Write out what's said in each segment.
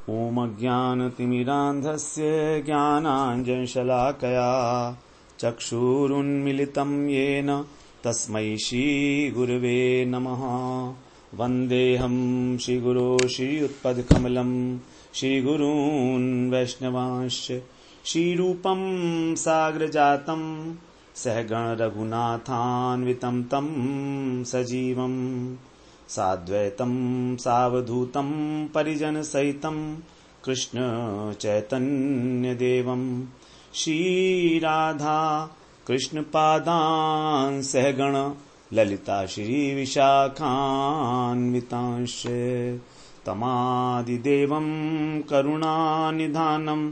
ॐ अज्ञानतिमिरान्धस्य ज्ञानाञ्जनशलाकया चक्षुरुन्मिलितं येन तस्मै श्रीगुरवे नमः। वन्देऽहं श्रीगुरो श्रीयुत्पदकमलं श्रीगुरून् वैष्णवांश्च श्रीरूपं साग्रजातं सहगण रघुनाथान्वितं तं सजीवम् साद्वैतं सावधूतं परिजनसहितं कृष्ण चैतन्यदेवं श्रीराधा कृष्णपादान् सहगण ललिता श्रीविशाखान्वितांश्च तमादिदेवं करुणानिधानं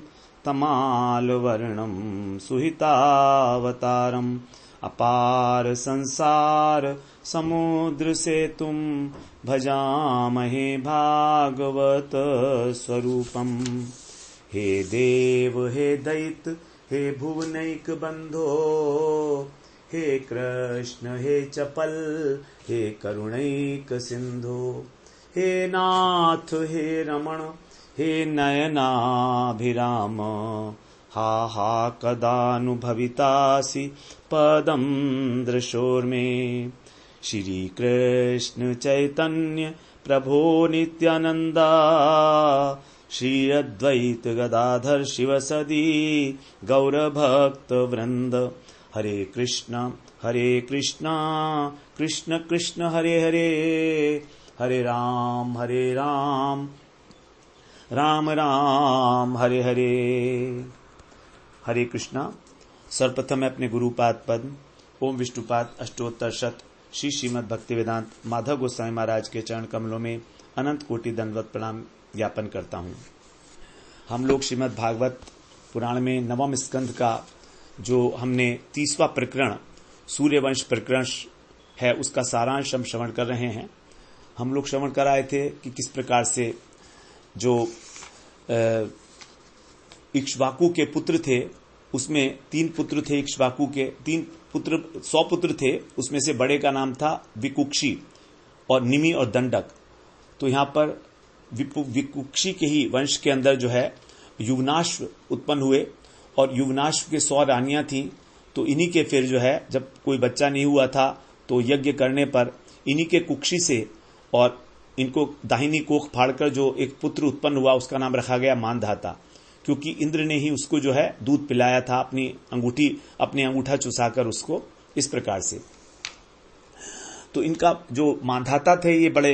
तमालवर्णं सुहितावतारम् अपार संसार समुद्र सेतुं भजामहे भागवत स्वरूपम्। हे देव हे दैत हे भुवनैक बंधो हे कृष्ण हे चपल हे करुणैक सिंधो हे नाथ हे रमण हे नयनाभिराम हा हा कदानुभवितासि पदं दृशोर्मे। श्री कृष्ण चैतन्य प्रभो नित्यानंदा श्री अद्वैत गदाधर शिवसदी गौरभक्त वृंद। हरे कृष्ण कृष्ण कृष्ण हरे हरे हरे राम राम राम हरे हरे। हरे कृष्णा। सर्वप्रथम मैं अपने गुरुपाद पद्म ओम विष्णुपाद अष्टोत्तर शत श्री श्रीमद् भक्तिवेदांत माधव गोस्वामी महाराज के चरण कमलों में अनंत कोटि दंडवत प्रणाम ज्ञापन करता हूँ। हम लोग श्रीमद् भागवत पुराण में नवम स्कंध का जो हमने 30वां प्रकरण सूर्यवंश प्रकरण है उसका सारांश हम श्रवण कर रहे हैं। हम लोग श्रवण कर आए थे कि किस प्रकार से जो इक्ष्वाकु के पुत्र थे उसमें 3 पुत्र थे। इक्ष्वाकु के 3 पुत्र 100 पुत्र थे, उसमें से बड़े का नाम था विकुक्षी और निमि और दंडक। तो यहाँ पर विकुक्षी के ही वंश के अंदर जो है युवनाश्व उत्पन्न हुए और युवनाश्व के 100 रानियां थीं। तो इन्हीं के फिर जो है जब कोई बच्चा नहीं हुआ था तो यज्ञ करने पर इन्हीं के कुक्षी से और इनको दाहिनी कोख फाड़कर जो एक पुत्र उत्पन्न हुआ उसका नाम रखा गया मानधाता, क्योंकि इंद्र ने ही उसको जो है दूध पिलाया था अपनी अंगूठा चुसाकर उसको इस प्रकार से। तो इनका जो मानधाता थे ये बड़े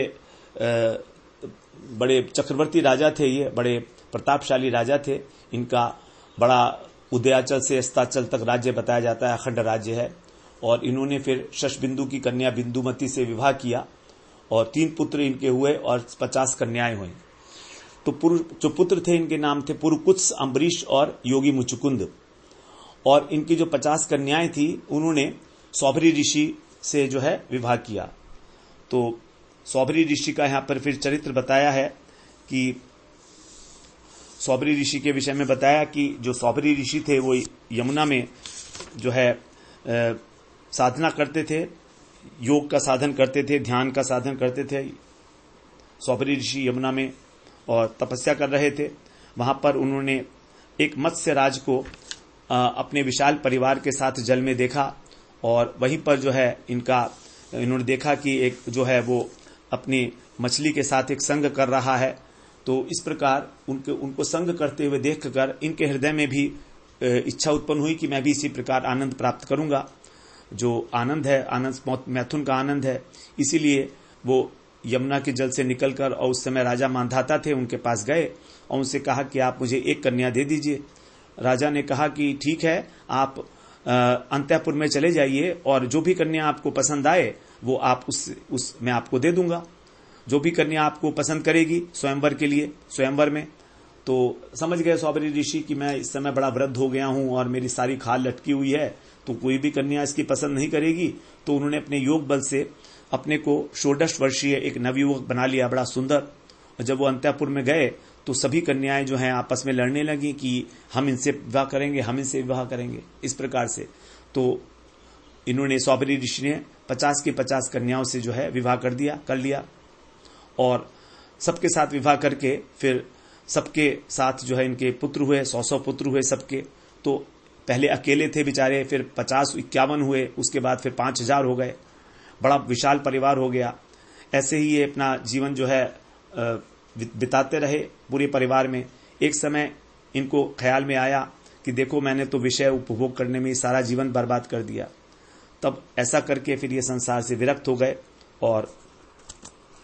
चक्रवर्ती राजा थे, ये बड़े प्रतापशाली राजा थे। इनका बड़ा उदयाचल से अस्ताचल तक राज्य बताया जाता है, अखंड राज्य है। और इन्होंने फिर शशबिंदु की कन्या बिंदुमती से विवाह किया और 3 पुत्र इनके हुए और 50 कन्याएं हुई। तो जो पुत्र थे इनके नाम थे पुरुकुत्स, अम्बरीश और योगी मुचुकुंद। और इनकी जो 50 कन्याएं थी उन्होंने सौभरी ऋषि से जो है विवाह किया। तो सौभरी ऋषि का यहाँ पर फिर चरित्र बताया है कि सौभरी ऋषि के विषय में बताया कि जो सौभरी ऋषि थे वो यमुना में जो है साधना करते थे, योग का साधन करते थे, ध्यान का साधन करते थे। सौभरी ऋषि यमुना में और तपस्या कर रहे थे। वहां पर उन्होंने एक मत्स्य राज को अपने विशाल परिवार के साथ जल में देखा और वहीं पर जो है इन्होंने देखा कि एक जो है वो अपनी मछली के साथ एक संग कर रहा है। तो इस प्रकार उनको संग करते हुए देखकर इनके हृदय में भी इच्छा उत्पन्न हुई कि मैं भी इसी प्रकार आनंद प्राप्त करूंगा। जो आनंद है, आनंद मैथुन का आनंद है। इसीलिए वो यमुना के जल से निकलकर और उस समय राजा मानधाता थे उनके पास गए और उनसे कहा कि आप मुझे एक कन्या दे दीजिए। राजा ने कहा कि ठीक है, आप अंतःपुर में चले जाइए और जो भी कन्या आपको पसंद आए वो आप उस मैं आपको दे दूंगा। जो भी कन्या आपको पसंद करेगी स्वयंवर के लिए, स्वयंवर में। तो समझ गए सौभरी ऋषि कि मैं इस समय बड़ा वृद्ध हो गया हूं और मेरी सारी खाल लटकी हुई है, तो कोई भी कन्या इसकी पसंद नहीं करेगी। तो उन्होंने अपने योग बल से अपने को 16 वर्षीय एक नवयुवक बना लिया, बड़ा सुंदर। और जब वो अंतःपुर में गए तो सभी कन्याएं जो हैं आपस में लड़ने लगी कि हम इनसे विवाह करेंगे, हम इनसे विवाह करेंगे, इस प्रकार से। तो इन्होंने सौभरी ऋषि ने 50 की 50 कन्याओं से जो है विवाह कर लिया और सबके साथ विवाह करके फिर सबके साथ जो है इनके पुत्र हुए, 100 पुत्र हुए सबके। तो पहले अकेले थे बेचारे, फिर 50-51 हुए, उसके बाद फिर 5000 हो गए, बड़ा विशाल परिवार हो गया। ऐसे ही ये अपना जीवन जो है बिताते रहे पूरे परिवार में। एक समय इनको ख्याल में आया कि देखो मैंने तो विषय उपभोग करने में सारा जीवन बर्बाद कर दिया। तब ऐसा करके फिर ये संसार से विरक्त हो गए, और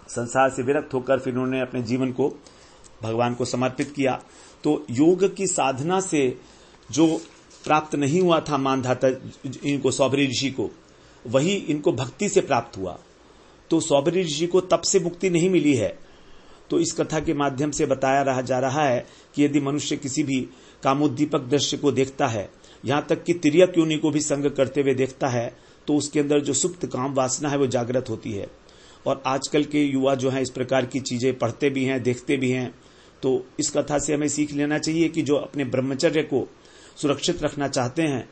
संसार से विरक्त होकर फिर उन्होंने अपने जीवन को भगवान को समर्पित किया। तो योग की साधना से जो प्राप्त नहीं हुआ था मानधाता इनको, सौभरी ऋषि को, वही इनको भक्ति से प्राप्त हुआ। तो सौभरी ऋषि को तप से मुक्ति नहीं मिली है। तो इस कथा के माध्यम से बताया जा रहा है कि यदि मनुष्य किसी भी कामोद्दीपक दृश्य को देखता है, यहां तक कि तिर्यक योनि को भी संग करते हुए देखता है, तो उसके अंदर जो सुप्त काम वासना है वो जागृत होती है। और आजकल के युवा जो हैं इस प्रकार की चीजें पढ़ते भी हैं, देखते भी हैं। तो इस कथा से हमें सीख लेना चाहिए कि जो अपने ब्रह्मचर्य को सुरक्षित रखना चाहते हैं,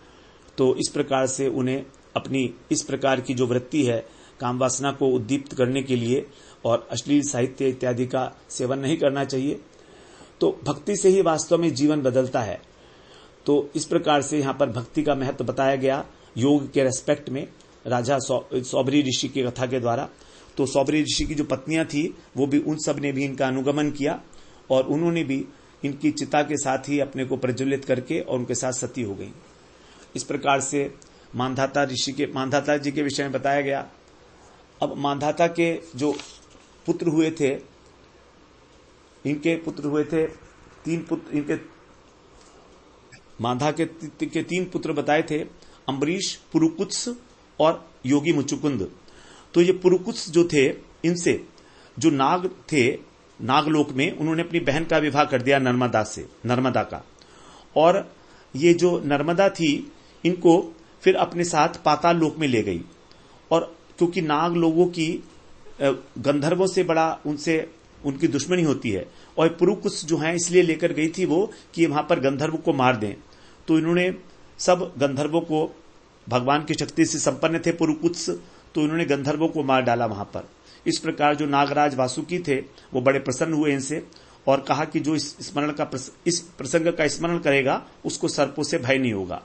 तो इस प्रकार से उन्हें अपनी इस प्रकार की जो वृत्ति है काम वासना को उद्दीप्त करने के लिए और अश्लील साहित्य इत्यादि का सेवन नहीं करना चाहिए। तो भक्ति से ही वास्तव में जीवन बदलता है। तो इस प्रकार से यहाँ पर भक्ति का महत्व बताया गया योग के रेस्पेक्ट में राजा सौभरी ऋषि की कथा के द्वारा। तो सौभरी ऋषि की जो पत्नियां थी वो भी, उन सब ने भी इनका अनुगमन किया, और उन्होंने भी इनकी चिता के साथ ही अपने को प्रज्वलित करके और उनके साथ सती हो गई। इस प्रकार से मानधाता जी के विषय में बताया गया। अब मानधाता के जो पुत्र हुए थे, इनके पुत्र हुए थे 3 पुत्र, इनके मानधा के 3 पुत्र बताए थे, अम्बरीश, पुरुकुत्स और योगी मुचुकुंद। तो ये पुरुकुत्स जो थे, इनसे जो नाग थे नागलोक में, उन्होंने अपनी बहन का विवाह कर दिया नर्मदा का। और ये जो नर्मदा थी इनको फिर अपने साथ पाताल लोक में ले गई। और क्योंकि नाग लोगों की गंधर्वों से बड़ा उनकी दुश्मनी होती है, और पुरुकुत्स जो है इसलिए लेकर गई थी वो कि वहां पर गंधर्व को मार दें। तो इन्होंने सब गंधर्वों को, भगवान की शक्ति से संपन्न थे पुरुकुत्स, तो इन्होंने गंधर्वों को मार डाला वहां पर। इस प्रकार जो नागराज वासुकी थे वो बड़े प्रसन्न हुए इनसे, और कहा कि जो इस प्रसंग का स्मरण करेगा उसको सर्पों से भय नहीं होगा।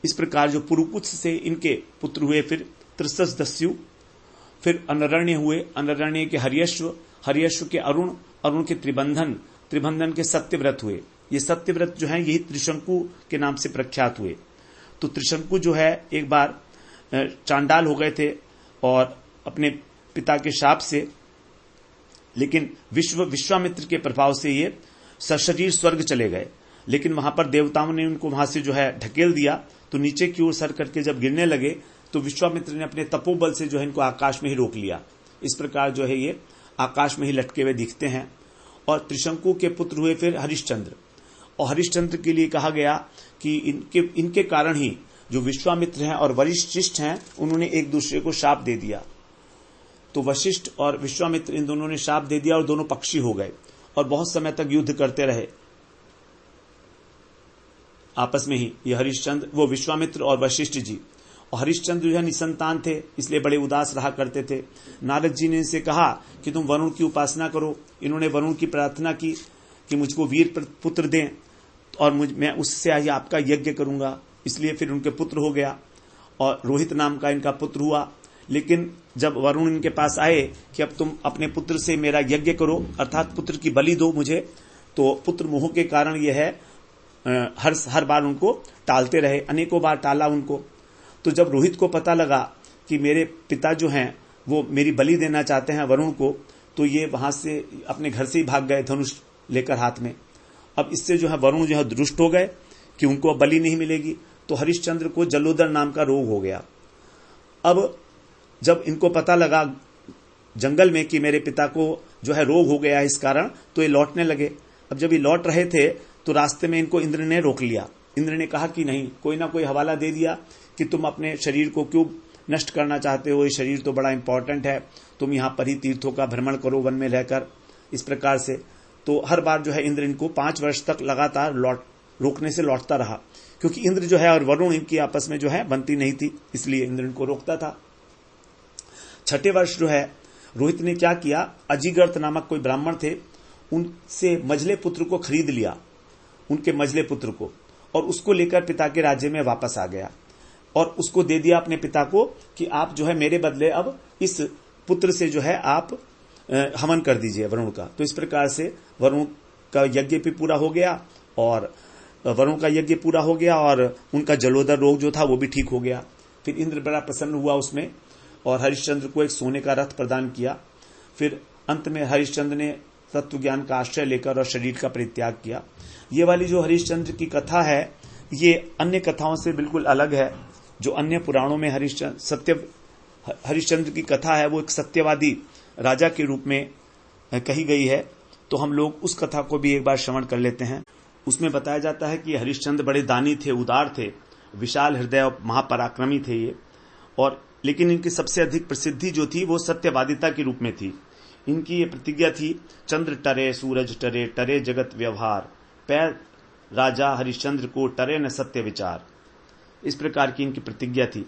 इस प्रकार जो पुरुकुत्स से इनके पुत्र हुए, फिर त्रिसस दस्यु, फिर अनरण्य हुए, अनरण्य के हरियश्व के अरुण के त्रिबंधन के सत्यव्रत हुए। ये सत्यव्रत जो है यही त्रिशंकु के नाम से प्रख्यात हुए। तो त्रिशंकु जो है एक बार चांडाल हो गए थे और अपने पिता के शाप से, लेकिन विश्वामित्र के प्रभाव से ये सशरीर स्वर्ग चले गए। लेकिन वहां पर देवताओं ने उनको वहां से जो है ढकेल दिया। तो नीचे की ओर सर करके जब गिरने लगे तो विश्वामित्र ने अपने तपोबल से जो है इनको आकाश में ही रोक लिया। इस प्रकार जो है ये आकाश में ही लटके हुए दिखते हैं। और त्रिशंकु के पुत्र हुए फिर हरिश्चंद्र, और हरिश्चंद्र के लिए कहा गया कि इनके कारण ही जो विश्वामित्र हैं और वशिष्ठ हैं उन्होंने एक दूसरे को शाप दे दिया। तो वशिष्ठ और विश्वामित्र इन दोनों ने शाप दे दिया और दोनों पक्षी हो गए और बहुत समय तक युद्ध करते रहे आपस में ही। ये हरिश्चंद्र, वो विश्वामित्र और वशिष्ठ जी। और हरिश्चंद्र जो है निसंतान थे, इसलिए बड़े उदास रहा करते थे। नारद जी ने इनसे कहा कि तुम वरुण की उपासना करो। इन्होंने वरुण की प्रार्थना की कि मुझको वीर पुत्र दें और मैं उससे आज आपका यज्ञ करूंगा। इसलिए फिर उनके पुत्र हो गया और रोहित नाम का इनका पुत्र हुआ। लेकिन जब वरुण इनके पास आए कि अब तुम अपने पुत्र से मेरा यज्ञ करो, अर्थात पुत्र की बलि दो मुझे, तो पुत्र मोह के कारण यह है हर बार उनको टालते रहे, अनेकों बार टाला उनको। तो जब रोहित को पता लगा कि मेरे पिता जो हैं वो मेरी बलि देना चाहते हैं वरुण को, तो ये वहां से अपने घर से ही भाग गए धनुष लेकर हाथ में। अब इससे जो है वरुण जो है दुष्ट हो गए कि उनको अब बलि नहीं मिलेगी। तो हरिश्चंद्र को जलोदर नाम का रोग हो गया। अब जब इनको पता लगा जंगल में कि मेरे पिता को जो है रोग हो गया इस कारण, तो ये लौटने लगे। अब जब ये लौट रहे थे तो रास्ते में इनको इंद्र ने रोक लिया। इंद्र ने कहा कि नहीं, कोई ना कोई हवाला दे दिया कि तुम अपने शरीर को क्यों नष्ट करना चाहते हो, ये शरीर तो बड़ा इंपॉर्टेंट है, तुम यहां पर ही तीर्थों का भ्रमण करो वन में रहकर। इस प्रकार से तो हर बार जो है इंद्र इनको 5 वर्ष तक लगातार रोकने से लौटता रहा, क्योंकि इंद्र जो है और वरुण इनकी आपस में जो है बनती नहीं थी, इसलिए इंद्र इनको रोकता था। 6ठे वर्ष जो है रोहित ने क्या किया, अजिगर्थ नामक कोई ब्राह्मण थे, उनसे मझले पुत्र को खरीद लिया, उनके मझले पुत्र को, और उसको लेकर पिता के राज्य में वापस आ गया और उसको दे दिया अपने पिता को कि आप जो है मेरे बदले अब इस पुत्र से जो है आप हवन कर दीजिए वरुण का। तो इस प्रकार से वरुण का यज्ञ भी पूरा हो गया और उनका जलोदर रोग जो था वो भी ठीक हो गया। फिर इंद्र बड़ा प्रसन्न हुआ उसमें और हरिश्चंद्र को एक सोने का रथ प्रदान किया। फिर अंत में हरिश्चंद्र ने तत्व ज्ञान का आश्रय लेकर और शरीर का परित्याग किया। ये वाली जो हरिश्चंद्र की कथा है ये अन्य कथाओं से बिल्कुल अलग है। जो अन्य पुराणों में हरिश्चंद्र की कथा है वो एक सत्यवादी राजा के रूप में कही गई है। तो हम लोग उस कथा को भी एक बार श्रवण कर लेते हैं। उसमें बताया जाता है कि हरिश्चंद्र बड़े दानी थे, उदार थे, विशाल हृदय और महापराक्रमी थे ये, और लेकिन इनकी सबसे अधिक प्रसिद्धि जो थी वो सत्यवादिता के रूप में थी। इनकी ये प्रतिज्ञा थी, चंद्र टरे सूरज टरे, टरे जगत व्यवहार, पैर राजा हरिश्चंद्र को टरे न सत्य विचार। इस प्रकार की इनकी प्रतिज्ञा थी।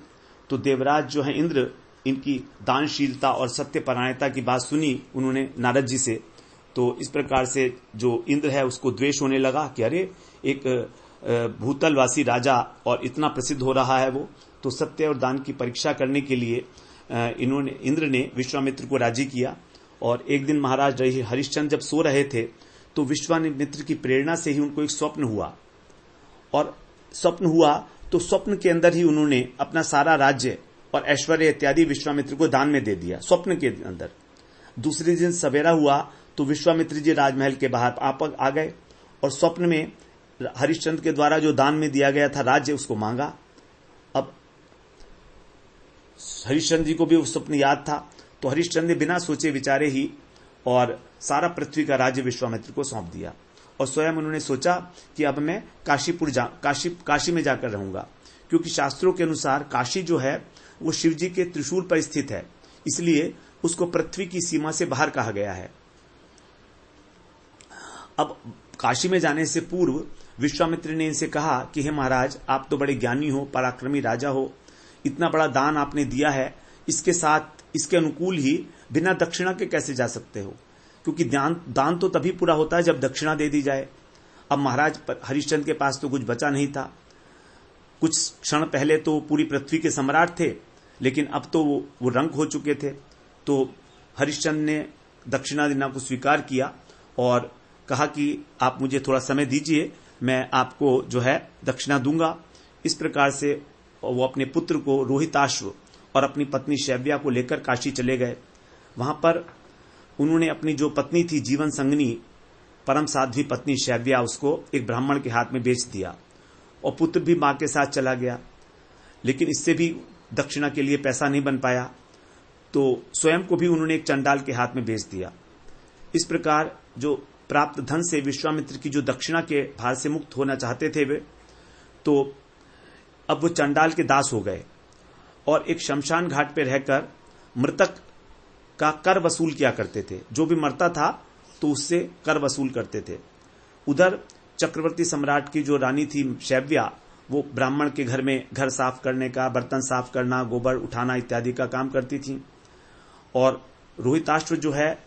तो देवराज जो है इंद्र, इनकी दानशीलता और सत्यपरायणता की बात सुनी उन्होंने नारद जी से। तो इस प्रकार से जो इंद्र है उसको द्वेष होने लगा कि अरे एक भूतलवासी राजा और इतना प्रसिद्ध हो रहा है वो। तो सत्य और दान की परीक्षा करने के लिए इंद्र ने विश्वामित्र को राजी किया। और एक दिन महाराज हरिश्चंद्र जब सो रहे थे तो विश्वामित्र की प्रेरणा से ही उनको एक स्वप्न हुआ, और स्वप्न हुआ तो स्वप्न के अंदर ही उन्होंने अपना सारा राज्य और ऐश्वर्य इत्यादि विश्वामित्र को दान में दे दिया स्वप्न के अंदर। दूसरे दिन सवेरा हुआ तो विश्वामित्र जी राजमहल के बाहर आ गए और स्वप्न में हरिश्चंद्र के द्वारा जो दान में दिया गया था राज्य उसको मांगा। अब हरिश्चंद्र जी को भी वो स्वप्न याद था, तो हरिश्चंद्र ने बिना सोचे विचारे ही और सारा पृथ्वी का राज्य विश्वामित्र को सौंप दिया। और स्वयं उन्होंने सोचा कि अब मैं काशी में जाकर रहूंगा, क्योंकि शास्त्रों के अनुसार काशी जो है वो शिव जी के त्रिशूल पर स्थित है, इसलिए उसको पृथ्वी की सीमा से बाहर कहा गया है। अब काशी में जाने से पूर्व विश्वामित्र ने इनसे कहा कि हे महाराज, आप तो बड़े ज्ञानी हो, पराक्रमी राजा हो, इतना बड़ा दान आपने दिया है, इसके साथ इसके अनुकूल ही बिना दक्षिणा के कैसे जा सकते हो? क्योंकि दान तो तभी पूरा होता है जब दक्षिणा दे दी जाए। अब महाराज हरिश्चंद्र के पास तो कुछ बचा नहीं था। कुछ क्षण पहले तो पूरी पृथ्वी के सम्राट थे, लेकिन अब तो वो रंक हो चुके थे। तो हरिश्चंद्र ने दक्षिणा देना को स्वीकार किया और कहा कि आप मुझे थोड़ा समय दीजिए, मैं आपको जो है दक्षिणा दूंगा। इस प्रकार से वो अपने पुत्र को रोहिताश्व और अपनी पत्नी शैव्या को लेकर काशी चले गए। वहां पर उन्होंने अपनी जो पत्नी थी, जीवन संगनी, परम साध्वी पत्नी शैव्या, उसको एक ब्राह्मण के हाथ में बेच दिया और पुत्र भी मां के साथ चला गया। लेकिन इससे भी दक्षिणा के लिए पैसा नहीं बन पाया, तो स्वयं को भी उन्होंने एक चंडाल के हाथ में बेच दिया। इस प्रकार जो प्राप्त धन से विश्वामित्र की जो दक्षिणा के भार से मुक्त होना चाहते थे वे, तो अब वो चंडाल के दास हो गए और एक शमशान घाट पर रहकर मृतक का कर वसूल किया करते थे। जो भी मरता था तो उससे कर वसूल करते थे। उधर चक्रवर्ती सम्राट की जो रानी थी शैव्या, वो ब्राह्मण के घर में घर साफ करने का, बर्तन साफ करना, गोबर उठाना इत्यादि का काम करती थी। और रोहिताश्व जो है,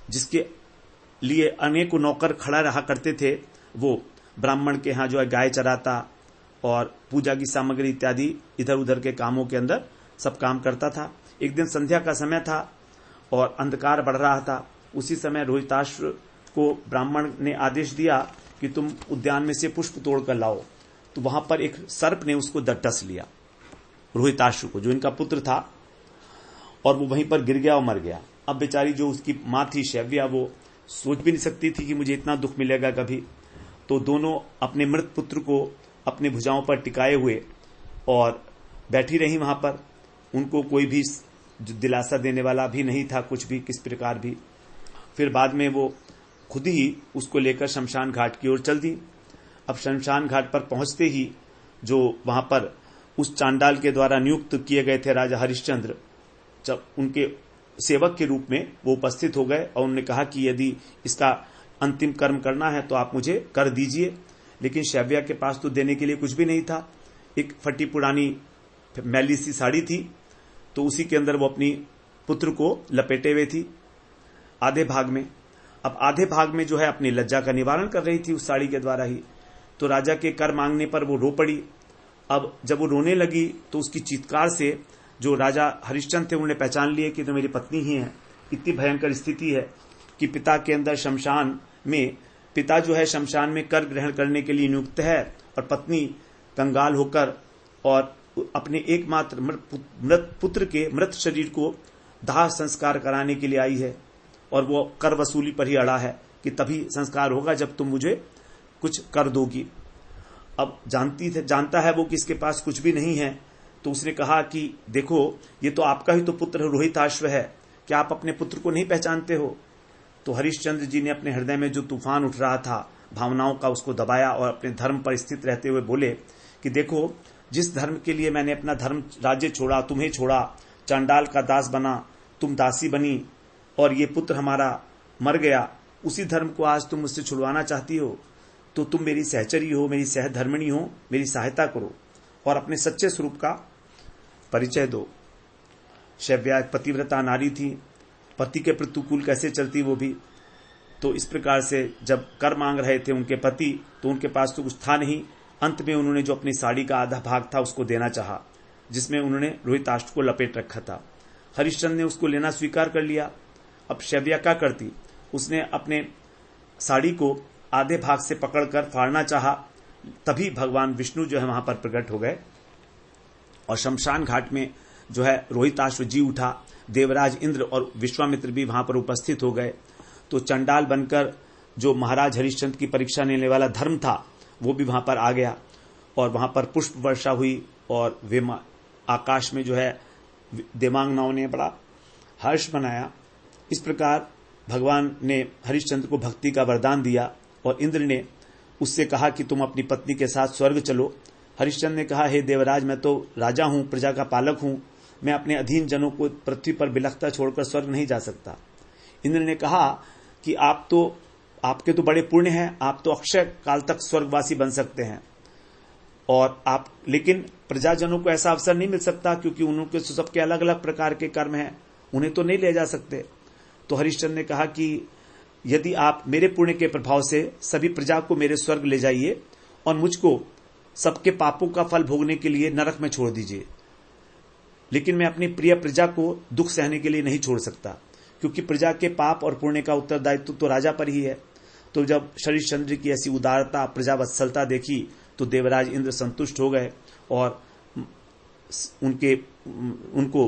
जिसके लिए अनेकों नौकर खड़ा रहा करते थे, वो ब्राह्मण के यहाँ जो है गाय चराता और पूजा की सामग्री इत्यादि इधर उधर के कामों के अंदर सब काम करता था। एक दिन संध्या का समय था और अंधकार बढ़ रहा था। उसी समय रोहिताश्व को ब्राह्मण ने आदेश दिया कि तुम उद्यान में से पुष्प तोड़कर लाओ। तो वहां पर एक सर्प ने उसको डस लिया, रोहिताश्व को, जो इनका पुत्र था, और वो वहीं पर गिर गया और मर गया। अब बेचारी जो उसकी मां थी शैव्या, वो सोच भी नहीं सकती थी कि मुझे इतना दुख मिलेगा कभी। तो दोनों अपने मृत पुत्र को अपने भुजाओं पर टिकाए हुए और बैठी रही वहां पर। उनको कोई भी दिलासा देने वाला भी नहीं था, कुछ भी, किस प्रकार भी। फिर बाद में वो खुद ही उसको लेकर शमशान घाट की ओर चल दी। अब शमशान घाट पर पहुंचते ही जो वहां पर उस चांडाल के द्वारा नियुक्त किए गए थे राजा हरिश्चंद्र, जब उनके सेवक के रूप में वो उपस्थित हो गए और उन्होंने कहा कि यदि इसका अंतिम कर्म करना है तो आप मुझे कर दीजिए। लेकिन शैव्या के पास तो देने के लिए कुछ भी नहीं था। एक फटी पुरानी मैली सी साड़ी थी, तो उसी के अंदर वो अपनी पुत्र को लपेटे हुए थी आधे भाग में। अब आधे भाग में जो है अपनी लज्जा का निवारण कर रही थी उस साड़ी के द्वारा ही। तो राजा के कर मांगने पर वो रो पड़ी। अब जब वो रोने लगी तो उसकी चीत्कार से जो राजा हरिश्चंद्र थे उन्होंने पहचान लिए कि तो मेरी पत्नी ही है। इतनी भयंकर स्थिति है कि पिता के अंदर शमशान में, पिता जो है शमशान में कर ग्रहण करने के लिए नियुक्त है और पत्नी कंगाल होकर और अपने एकमात्र मृत पुत्र के मृत शरीर को दाह संस्कार कराने के लिए आई है और वो कर वसूली पर ही अड़ा है कि तभी संस्कार होगा जब तुम मुझे कुछ कर दोगी। अब जानता है वो कि इसके पास कुछ भी नहीं है, तो उसने कहा कि देखो ये तो आपका ही तो पुत्र रोहिताश्व है, क्या आप अपने पुत्र को नहीं पहचानते हो? तो हरिश्चंद्र जी ने अपने हृदय में जो तूफान उठ रहा था भावनाओं का उसको दबाया और अपने धर्म पर स्थित रहते हुए बोले कि देखो, जिस धर्म के लिए मैंने अपना धर्म राज्य छोड़ा, तुम्हें छोड़ा, चांडाल का दास बना, तुम दासी बनी और ये पुत्र हमारा मर गया, उसी धर्म को आज तुम मुझसे छुड़वाना चाहती हो, तो तुम मेरी सहचरी हो, मेरी सहधर्मिणी हो, मेरी सहायता करो और अपने सच्चे स्वरूप का परिचय दो। शैव्या एक पतिव्रता नारी थी, पति के प्रतिकूल कैसे चलती वो भी। तो इस प्रकार से जब कर मांग रहे थे उनके पति, तो उनके पास तो कुछ था नहीं। अंत में उन्होंने जो अपनी साड़ी का आधा भाग था उसको देना चाहा, जिसमें उन्होंने रोहिताश्व को लपेट रखा था। हरिश्चंद्र ने उसको लेना स्वीकार कर लिया। अब शैव्या क्या करती, उसने अपने साड़ी को आधे भाग से पकड़कर फाड़ना चाहा, तभी भगवान विष्णु जो है वहां पर प्रकट हो गए और शमशान घाट में जो है रोहिताश्व जी उठा। देवराज इंद्र और विश्वामित्र भी वहां पर उपस्थित हो गए। तो चंडाल बनकर जो महाराज हरिश्चंद्र की परीक्षा लेने वाला धर्म था वो भी वहां पर आ गया और वहां पर पुष्प वर्षा हुई और आकाश में जो है देवांगनाओं ने बड़ा हर्ष मनाया। इस प्रकार भगवान ने हरिश्चंद्र को भक्ति का वरदान दिया और इंद्र ने उससे कहा कि तुम अपनी पत्नी के साथ स्वर्ग चलो। हरिश्चंद्र ने कहा, हे देवराज, मैं तो राजा हूं, प्रजा का पालक हूं, मैं अपने अधीन जनों को पृथ्वी पर बिलखता छोड़कर स्वर्ग नहीं जा सकता। इंद्र ने कहा कि आपके तो बड़े पुण्य हैं, आप तो अक्षय काल तक स्वर्गवासी बन सकते हैं और आप, लेकिन प्रजाजनों को ऐसा अवसर नहीं मिल सकता क्योंकि उनके सबके अलग अलग प्रकार के कर्म हैं, उन्हें तो नहीं ले जा सकते। तो हरिश्चंद्र ने कहा कि यदि आप मेरे पुण्य के प्रभाव से सभी प्रजा को मेरे स्वर्ग ले जाइए और मुझको सबके पापों का फल भोगने के लिए नरक में छोड़ दीजिए, लेकिन मैं अपनी प्रिय प्रजा को दुख सहने के लिए नहीं छोड़ सकता, क्योंकि प्रजा के पाप और पुण्य का उत्तरदायित्व तो राजा पर ही है। तो जब हरिश्चंद्र की ऐसी उदारता, प्रजावत्सलता देखी तो देवराज इंद्र संतुष्ट हो गए और उनको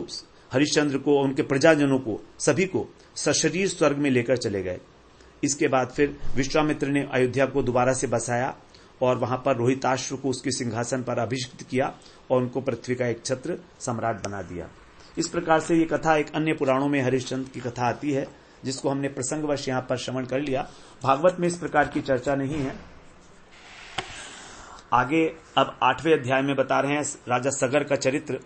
हरिश्चंद्र को, उनके प्रजाजनों को, सभी को सशरीर स्वर्ग में लेकर चले गए। इसके बाद फिर विश्वामित्र ने अयोध्या को दोबारा से बसाया और वहां पर रोहिताश्व को उसके सिंहासन पर अभिषिक्त किया और उनको पृथ्वी का एक छत्र सम्राट बना दिया। इस प्रकार से ये कथा एक अन्य पुराणों में हरिश्चंद्र की कथा आती है, जिसको हमने प्रसंगवश यहां पर श्रवण कर लिया। भागवत में इस प्रकार की चर्चा नहीं है। आगे अब 8वें अध्याय में बता रहे हैं राजा सगर का चरित्र।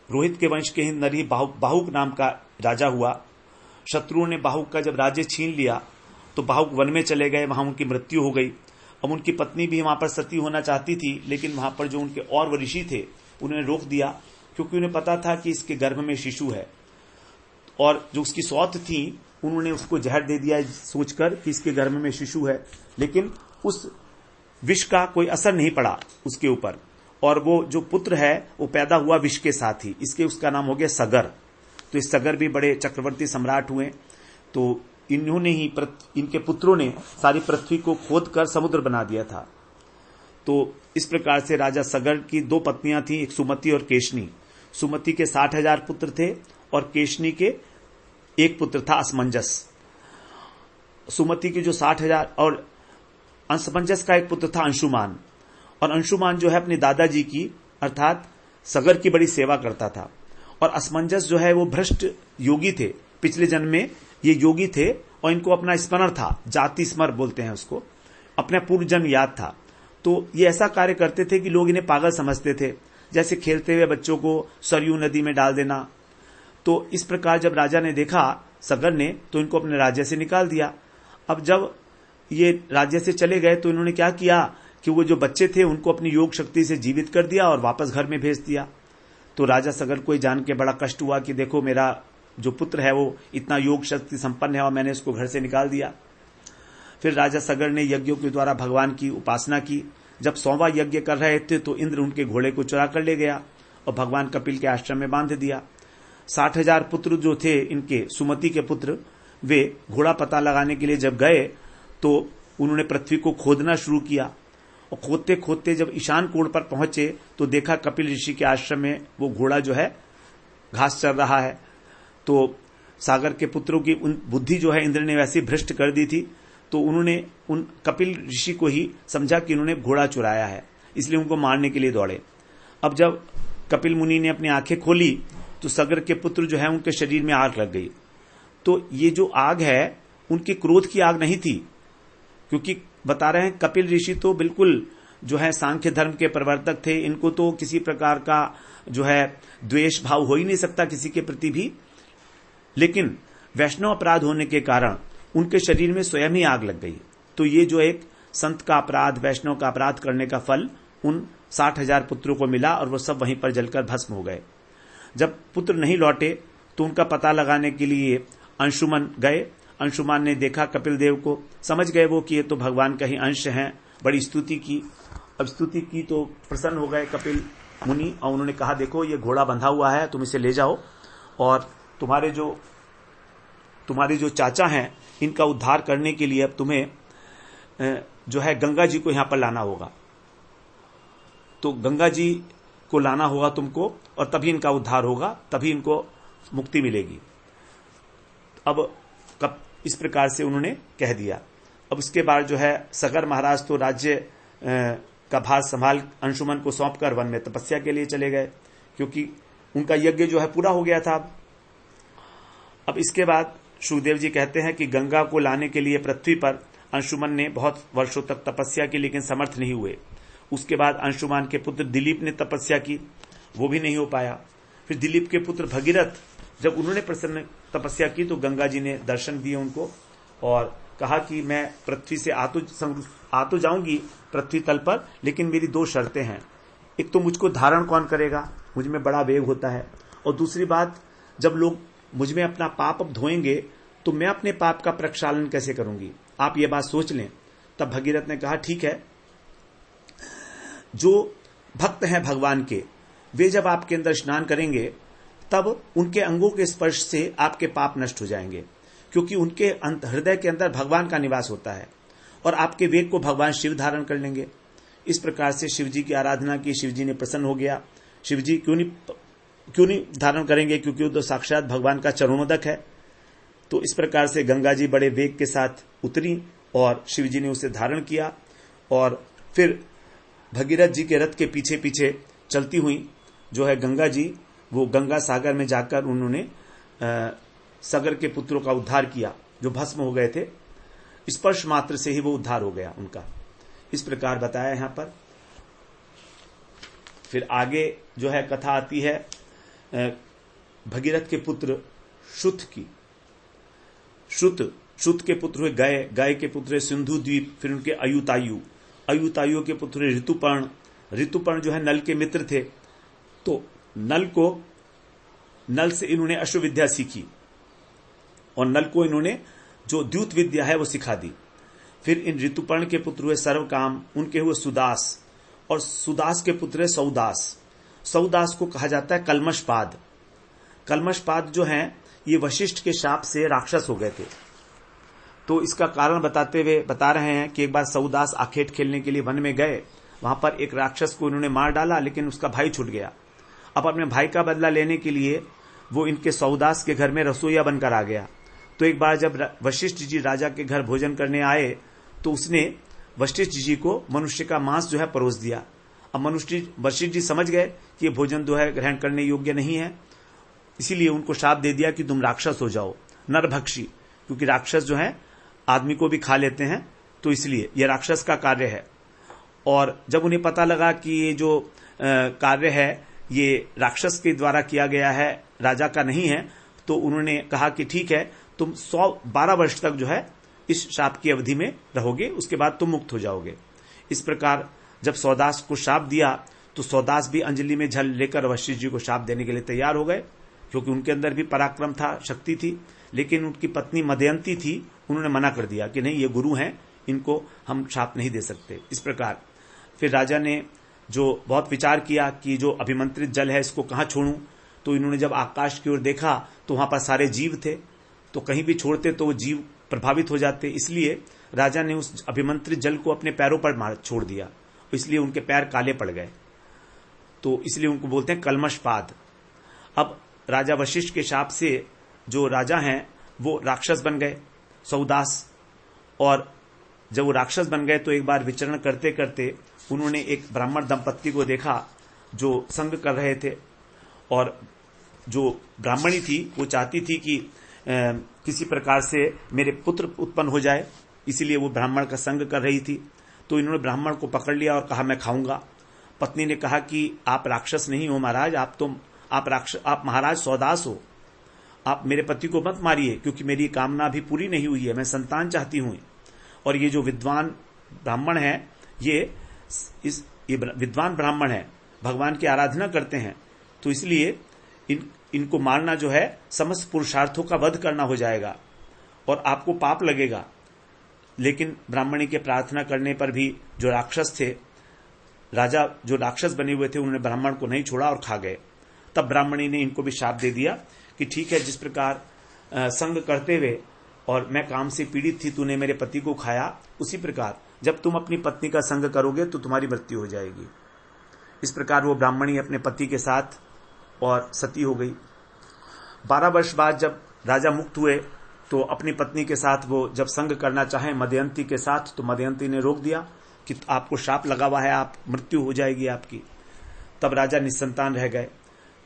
रोहित के वंश के ही नरी बाहुक नाम का राजा हुआ। शत्रुओं ने बाहुक का जब राज्य छीन लिया तो बाहुक वन में चले गए, वहां उनकी मृत्यु हो गई। अब उनकी पत्नी भी वहां पर सती होना चाहती थी, लेकिन वहां पर जो उनके और ऋषि थे उन्होंने रोक दिया, क्योंकि उन्हें पता था कि इसके गर्भ में शिशु है। और जो उसकी सौत थी उन्होंने उसको जहर दे दिया सोचकर कि इसके गर्भ में शिशु है, लेकिन उस विष का कोई असर नहीं पड़ा उसके ऊपर और वो जो पुत्र है वो पैदा हुआ विष के साथ ही। इसके उसका नाम हो गया सगर। तो इस सगर भी बड़े चक्रवर्ती सम्राट हुए। तो इन्होंने ही इनके पुत्रों ने सारी पृथ्वी को खोदकर समुद्र बना दिया था। तो इस प्रकार से राजा सगर की 2 पत्नियां थी, एक सुमति और केशनी। सुमति के 60,000 पुत्र थे और केशनी के एक पुत्र था असमंजस। सुमति के जो 60,000 और असमंजस का एक पुत्र था अंशुमान। और अंशुमान जो है अपने दादाजी की अर्थात सगर की बड़ी सेवा करता था। और असमंजस जो है वो भ्रष्ट योगी थे, पिछले जन्म में ये योगी थे और इनको अपना स्मरण था, जाति स्मर बोलते हैं उसको, अपना पूर्व जन्म याद था। तो ये ऐसा कार्य करते थे कि लोग इन्हें पागल समझते थे, जैसे खेलते हुए बच्चों को सरयू नदी में डाल देना। तो इस प्रकार जब राजा ने देखा सगर ने, तो इनको अपने राज्य से निकाल दिया। अब जब ये राज्य से चले गए तो इन्होंने क्या किया कि वो जो बच्चे थे उनको अपनी योग शक्ति से जीवित कर दिया और वापस घर में भेज दिया। तो राजा सगर को जान के बड़ा कष्ट हुआ कि देखो मेरा जो पुत्र है वो इतना योग शक्ति संपन्न है और मैंने इसको घर से निकाल दिया। फिर राजा सगर ने यज्ञों के द्वारा भगवान की उपासना की। जब 100वां यज्ञ कर रहे थे तो इंद्र उनके घोड़े को चुरा कर ले गया और भगवान कपिल के आश्रम में बांध दिया। 60,000 पुत्र जो थे इनके, सुमति के पुत्र, वे घोड़ा पता लगाने के लिए जब गए तो उन्होंने पृथ्वी को खोदना शुरू किया और खोदते खोदते जब ईशान कोण पर पहुंचे तो देखा कपिल ऋषि के आश्रम में वो घोड़ा जो है घास चर रहा है। तो सागर के पुत्रों की उन बुद्धि जो है इंद्र ने वैसी भ्रष्ट कर दी थी, तो उन्होंने उन कपिल ऋषि को ही समझा कि इन्होंने घोड़ा चुराया है, इसलिए उनको मारने के लिए दौड़े। अब जब कपिल मुनि ने अपनी आंखें खोली तो सगर के पुत्र जो है उनके शरीर में आग लग गई। तो ये जो आग है उनकी क्रोध की आग नहीं थी, क्योंकि बता रहे हैं कपिल ऋषि तो बिल्कुल जो है सांख्य धर्म के प्रवर्तक थे, इनको तो किसी प्रकार का जो है द्वेष भाव हो ही नहीं सकता किसी के प्रति भी। लेकिन वैष्णव अपराध होने के कारण उनके शरीर में स्वयं ही आग लग गई। तो ये जो एक संत का अपराध, वैष्णव का अपराध करने का फल उन 60,000 पुत्रों को मिला और वो सब वहीं पर जलकर भस्म हो गए। जब पुत्र नहीं लौटे तो उनका पता लगाने के लिए अंशुमन गए। अंशुमान ने देखा कपिल देव को, समझ गए वो कि ये तो भगवान का ही अंश हैं, बड़ी स्तुति की। अब स्तुति की तो प्रसन्न हो गए कपिल मुनि और उन्होंने कहा, देखो ये घोड़ा बंधा हुआ है, तुम इसे ले जाओ और तुम्हारे जो चाचा हैं इनका उद्धार करने के लिए अब तुम्हें जो है गंगा जी को यहां पर लाना होगा। तो गंगा जी को लाना होगा तुमको और तभी इनका उद्धार होगा, तभी इनको मुक्ति मिलेगी। अब इस प्रकार से उन्होंने कह दिया। अब उसके बाद जो है सगर महाराज तो राज्य का भार संभाल अंशुमन को सौंपकर वन में तपस्या के लिए चले गए, क्योंकि उनका यज्ञ जो है पूरा हो गया था। अब इसके बाद सुखदेव जी कहते हैं कि गंगा को लाने के लिए पृथ्वी पर अंशुमन ने बहुत वर्षों तक तपस्या की, लेकिन समर्थ नहीं हुए। उसके बाद अंशुमान के पुत्र दिलीप ने तपस्या की, वो भी नहीं हो पाया। फिर दिलीप के पुत्र भगीरथ, जब उन्होंने प्रसन्न तपस्या की तो गंगा जी ने दर्शन दिए उनको और कहा कि मैं पृथ्वी से आ तो जाऊंगी पृथ्वी तल पर, लेकिन मेरी 2 शर्तें हैं। एक तो मुझको धारण कौन करेगा, मुझ में बड़ा वेग होता है, और दूसरी बात, जब लोग मुझ में अपना पाप अब धोएंगे तो मैं अपने पाप का प्रक्षालन कैसे करूंगी, आप ये बात सोच लें। तब भगीरथ ने कहा, ठीक है, जो भक्त हैं भगवान के, वे जब आपके अंदर स्नान करेंगे तब उनके अंगों के स्पर्श से आपके पाप नष्ट हो जाएंगे, क्योंकि उनके हृदय के अंदर भगवान का निवास होता है और आपके वेग को भगवान शिव धारण कर लेंगे। इस प्रकार से शिव जी की आराधना की, शिव जी ने प्रसन्न हो गया। शिव जी क्यों नहीं धारण करेंगे, क्योंकि वो तो साक्षात भगवान का चरणोदक है। तो इस प्रकार से गंगा जी बड़े वेग के साथ उतरी और शिव जी ने उसे धारण किया और फिर भगीरथ जी के रथ के पीछे पीछे चलती हुई जो है गंगा जी, वो गंगा सागर में जाकर उन्होंने सगर के पुत्रों का उद्धार किया जो भस्म हो गए थे। स्पर्श मात्र से ही वो उद्धार हो गया उनका। इस प्रकार बताया यहां पर। फिर आगे जो है कथा आती है भगीरथ के पुत्र श्रुत की। श्रुत के पुत्र हुए गए, गए के पुत्र हुए सिंधु द्वीप, फिर उनके अयुतायु, अयुतायु के पुत्र हुए ऋतुपर्ण। ऋतुपर्ण जो है नल के मित्र थे, तो नल से इन्होंने अश्वविद्या सीखी और नल को इन्होंने जो द्यूत विद्या है वो सिखा दी। फिर इन ऋतुपर्ण के पुत्र हुए सर्वकाम, उनके हुए सुदास, और सुदास के पुत्र है सौदास। सौदास को कहा जाता है कलमशपाद। कलमशपाद जो हैं ये वशिष्ठ के शाप से राक्षस हो गए थे। तो इसका कारण बताते हुए बता रहे हैं कि एक बार सौदास आखेट खेलने के लिए वन में गए, वहां पर एक राक्षस को इन्होंने मार डाला, लेकिन उसका भाई छूट गया। अब अपने भाई का बदला लेने के लिए वो इनके सौदास के घर में रसोईया बनकर आ गया। तो एक बार जब वशिष्ठ जी राजा के घर भोजन करने आए तो उसने वशिष्ठ जी को मनुष्य का मांस जो है परोस दिया। अब वशिष्ठ जी समझ गए कि ये भोजन जो है ग्रहण करने योग्य नहीं है, इसीलिए उनको शाप दे दिया कि तुम राक्षस हो जाओ, नरभक्षी, क्योंकि राक्षस जो है आदमी को भी खा लेते हैं, तो इसलिए यह राक्षस का कार्य है। और जब उन्हें पता लगा कि ये जो कार्य है ये राक्षस के द्वारा किया गया है, राजा का नहीं है, तो उन्होंने कहा कि ठीक है, तुम 112 वर्ष तक जो है इस शाप की अवधि में रहोगे, उसके बाद तुम मुक्त हो जाओगे। इस प्रकार जब सौदास को शाप दिया तो सौदास भी अंजलि में जल लेकर वशिष्ठ जी को शाप देने के लिए तैयार हो गए। क्योंकि उनके अंदर भी पराक्रम था, शक्ति थी, लेकिन उनकी पत्नी मदयंती थी, उन्होंने मना कर दिया कि नहीं, ये गुरु हैं, इनको हम शाप नहीं दे सकते। इस प्रकार फिर राजा ने जो बहुत विचार किया कि जो अभिमंत्रित जल है इसको कहाँ छोड़ूं, तो इन्होंने जब आकाश की ओर देखा तो वहां पर सारे जीव थे, तो कहीं भी छोड़ते तो वो जीव प्रभावित हो जाते, इसलिए राजा ने उस अभिमंत्रित जल को अपने पैरों पर छोड़ दिया, इसलिए उनके पैर काले पड़ गए, तो इसलिए उनको बोलते हैं कलमशपाद। अब राजा वशिष्ठ के शाप से जो राजा हैं वो राक्षस बन गए, सौदास, और जब वो राक्षस बन गए तो एक बार विचरण करते करते उन्होंने एक ब्राह्मण दंपत्ति को देखा जो संग कर रहे थे, और जो ब्राह्मणी थी वो चाहती थी कि किसी प्रकार से मेरे पुत्र उत्पन्न हो जाए, इसीलिए वो ब्राह्मण का संग कर रही थी। तो इन्होंने ब्राह्मण को पकड़ लिया और कहा मैं खाऊंगा। पत्नी ने कहा कि आप राक्षस नहीं हो महाराज, आप महाराज सौदास हो, आप मेरे पति को मत मारिए, क्योंकि मेरी कामना अभी पूरी नहीं हुई है, मैं संतान चाहती हूं। और ये जो विद्वान ब्राह्मण है, ये विद्वान ब्राह्मण है, भगवान की आराधना करते हैं, तो इसलिए इनको मारना जो है समस्त पुरुषार्थों का वध करना हो जाएगा और आपको पाप लगेगा। लेकिन ब्राह्मणी के प्रार्थना करने पर भी जो राक्षस थे, राजा जो राक्षस बने हुए थे, उन्होंने ब्राह्मण को नहीं छोड़ा और खा गए। तब ब्राह्मणी ने इनको भी शाप दे दिया कि ठीक है, जिस प्रकार संग करते हुए और मैं काम से पीड़ित थी, तूने मेरे पति को खाया, उसी प्रकार जब तुम अपनी पत्नी का संग करोगे तो तुम्हारी मृत्यु हो जाएगी। इस प्रकार वो ब्राह्मणी अपने पति के साथ और सती हो गई। 12 वर्ष बाद जब राजा मुक्त हुए तो अपनी पत्नी के साथ वो जब संग करना चाहे मदयंती के साथ, तो मदयंती ने रोक दिया कि आपको शाप लगा हुआ है, आप मृत्यु हो जाएगी आपकी। तब राजा निसंतान रह गए।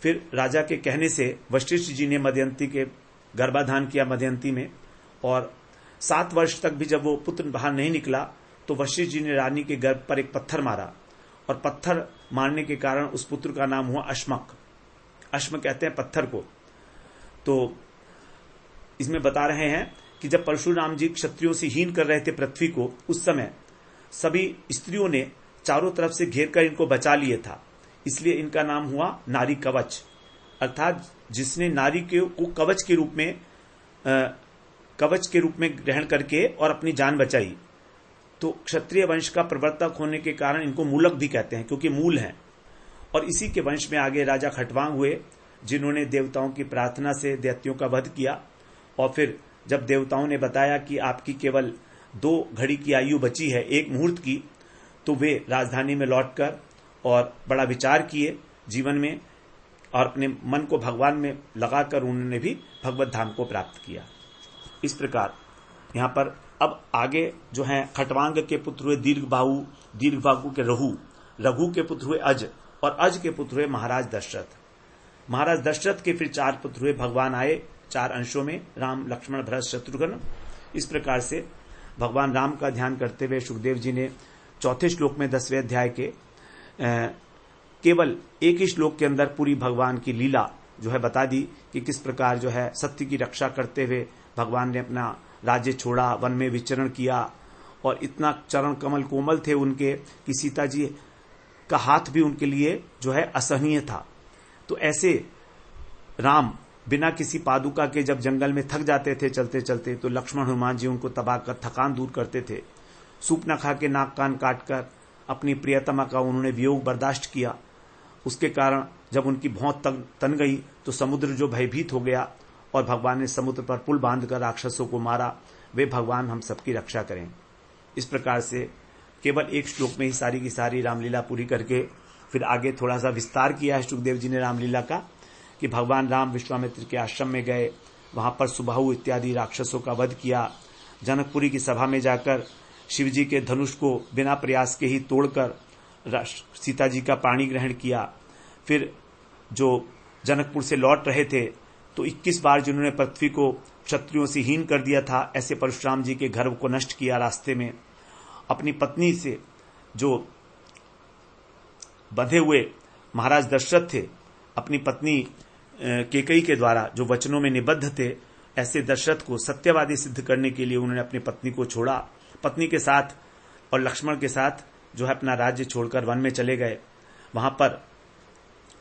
फिर राजा के कहने से वशिष्ठ जी ने मदयंती के गर्भाधान किया मदयंती में, और 7 वर्ष तक भी जब वो पुत्र बाहर नहीं निकला तो वशिष्ठ जी ने रानी के गर्भ पर एक पत्थर मारा, और पत्थर मारने के कारण उस पुत्र का नाम हुआ अश्मक। अश्म कहते हैं पत्थर को। तो इसमें बता रहे हैं कि जब परशुराम जी क्षत्रियों से हीन कर रहे थे पृथ्वी को, उस समय सभी स्त्रियों ने चारों तरफ से घेर कर इनको बचा लिए था, इसलिए इनका नाम हुआ नारी कवच, अर्थात जिसने नारी को कवच के रूप में ग्रहण करके और अपनी जान बचाई। तो क्षत्रिय वंश का प्रवर्तक होने के कारण इनको मूलक भी कहते हैं, क्योंकि मूल हैं। और इसी के वंश में आगे राजा खटवांग हुए, जिन्होंने देवताओं की प्रार्थना से दैत्यों का वध किया। और फिर जब देवताओं ने बताया कि आपकी केवल 2 घड़ी की आयु बची है, 1 मुहूर्त की, तो वे राजधानी में लौटकर और बड़ा विचार किए जीवन में, और अपने मन को भगवान में लगाकर उन्होंने भी भगवत धाम को प्राप्त किया। इस प्रकार यहाँ पर अब आगे जो है खटवांग के पुत्र हुए दीर्घबाहु के रघु के पुत्र हुए अज, और अज के पुत्र हुए महाराज दशरथ। महाराज दशरथ के फिर 4 पुत्र हुए, भगवान आए 4 अंशों में, राम लक्ष्मण भरत शत्रुघ्न। इस प्रकार से भगवान राम का ध्यान करते हुए सुखदेव जी ने 4थे श्लोक में 10वें अध्याय के केवल एक ही श्लोक के अंदर पूरी भगवान की लीला जो है बता दी कि किस प्रकार जो है सत्य की रक्षा करते हुए भगवान ने अपना राज्य छोड़ा, वन में विचरण किया, और इतना चरण कमल कोमल थे उनके कि सीता जी का हाथ भी उनके लिए जो है असहनीय था। तो ऐसे राम बिना किसी पादुका के जब जंगल में थक जाते थे चलते चलते, तो लक्ष्मण हनुमान जी उनको तबाह कर थकान दूर करते थे। सूप न खा के नाक कान काटकर अपनी प्रियतमा का उन्होंने वियोग बर्दाश्त किया। उसके कारण जब उनकी भौं तन गई तो समुद्र जो भयभीत हो गया, और भगवान ने समुद्र पर पुल बांधकर राक्षसों को मारा। वे भगवान हम सबकी रक्षा करें। इस प्रकार से केवल एक श्लोक में ही सारी की सारी रामलीला पूरी करके फिर आगे थोड़ा सा विस्तार किया है सुखदेव जी ने रामलीला का, कि भगवान राम विश्वामित्र के आश्रम में गए, वहां पर सुबाहु इत्यादि राक्षसों का वध किया। जनकपुरी की सभा में जाकर शिवजी के धनुष को बिना प्रयास के ही तोड़कर सीता जी का पाणी ग्रहण किया। फिर जो जनकपुर से लौट रहे थे तो 21 बार जिन्होंने पृथ्वी को क्षत्रियों से हीन कर दिया था, ऐसे परशुराम जी के गर्भ को नष्ट किया रास्ते में। अपनी पत्नी से जो बंधे हुए महाराज दशरथ थे, अपनी पत्नी कैकेयी के द्वारा जो वचनों में निबद्ध थे, ऐसे दशरथ को सत्यवादी सिद्ध करने के लिए उन्होंने अपनी पत्नी को छोड़ा। पत्नी के साथ और लक्ष्मण के साथ जो है अपना राज्य छोड़कर वन में चले गए। वहां पर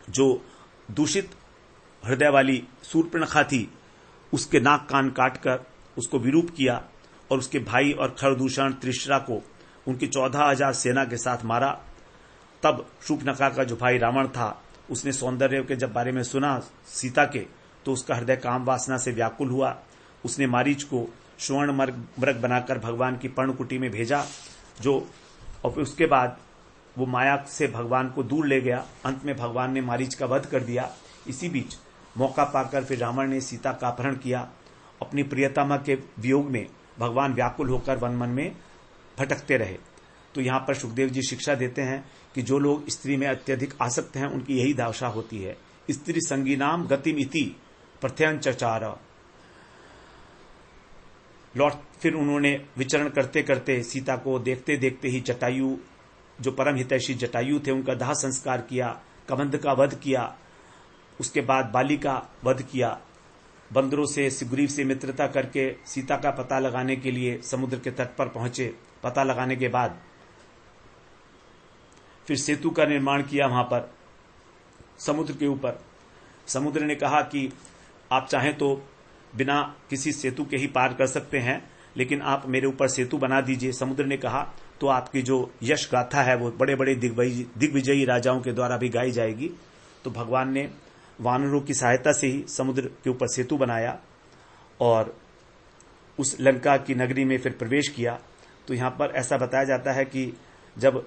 जो दूषित हृदय वाली शूर्पणखा थी, उसके नाक कान काटकर उसको विरूप किया और उसके भाई और खरदूषण त्रिशरा को उनकी 14,000 सेना के साथ मारा। तब शूर्पणखा का जो भाई रावण था, उसने सौंदर्य के जब बारे में सुना सीता के, तो उसका हृदय काम वासना से व्याकुल हुआ। उसने मारीच को स्वर्ण मृग बनाकर भगवान की पर्णकुटी में भेजा, और उसके बाद वो माया से भगवान को दूर ले गया। अंत में भगवान ने मारीच का वध कर दिया। इसी बीच मौका पाकर फिर रावण ने सीता का अपहरण किया। अपनी प्रियतमा के वियोग में भगवान व्याकुल होकर वन मन में भटकते रहे। तो यहाँ पर सुखदेव जी शिक्षा देते हैं कि जो लोग स्त्री में अत्यधिक आसक्त हैं, उनकी यही दशा होती है। स्त्री संगीनाम गतिमिति प्रत्यंचचार। लौट फिर उन्होंने विचरण करते करते सीता को देखते देखते ही जटायु, जो परम हितैषी जटायु थे, उनका दाह संस्कार किया, कबंध का वध किया, उसके बाद बाली का वध किया। बंदरों से, सुग्रीव से मित्रता करके सीता का पता लगाने के लिए समुद्र के तट पर पहुंचे। पता लगाने के बाद फिर सेतु का निर्माण किया वहां पर समुद्र के ऊपर। समुद्र ने कहा कि आप चाहें तो बिना किसी सेतु के ही पार कर सकते हैं, लेकिन आप मेरे ऊपर सेतु बना दीजिए। समुद्र ने कहा तो आपकी जो यश गाथा है वो बड़े बड़े दिग्विजयी राजाओं के द्वारा भी गाई जाएगी। तो भगवान ने वानरों की सहायता से ही समुद्र के ऊपर सेतु बनाया और उस लंका की नगरी में फिर प्रवेश किया। तो यहां पर ऐसा बताया जाता है कि जब